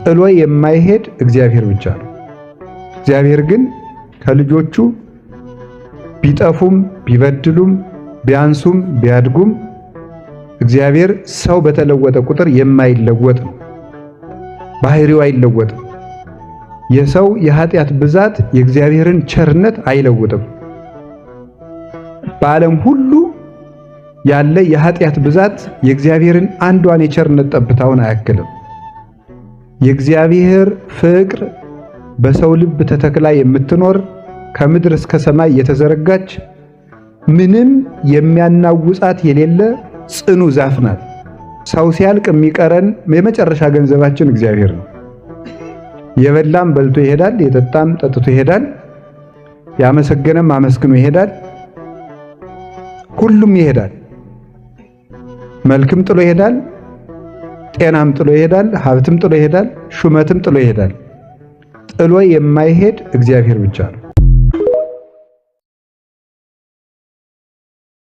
ጥሎ የማይሄድ እግዚአብሔር ብቻ ነው። እግዚአብሔር ግን ከልጆቹ ቢጠፉም ቢበድሉም ቢያንሱም ቢያድጉም እግዚአብሔር ሰው በተለወጠ ቁጥር የማይለወጥ ነው። ባህሪው አይለወጥም። የሰው የኃጢአት ብዛት የእግዚአብሔርን ቸርነት አይለውጥም። በዓለም ሁሉ ያለ የኃጢአት ብዛት የእግዚአብሔርን አንዷን የቸርነት ጠብታውን አያክልም። የእግዚአብሔር ፍቅር በሰው ልብ ተተክላ የምትኖር ከምድር እስከ ሰማይ የተዘረጋች ምንም የሚያናውጻት የሌለ ጽኑ ዛፍ ናት። ሰው ሲያልቅ የሚቀረን የመጨረሻ ገንዘባችን እግዚአብሔር ነው። የበላም በልቶ ይሄዳል፣ የጠጣም ጠጥቶ ይሄዳል፣ ያመሰገነም አመስግኖ ይሄዳል። ሁሉም ይሄዳል። መልክም ጥሎ ይሄዳል፣ ጤናም ጥሎ ይሄዳል፣ ሀብትም ጥሎ ይሄዳል፣ ሹመትም ጥሎ ይሄዳል። ጥሎ የማይሄድ እግዚአብሔር ብቻ ነው።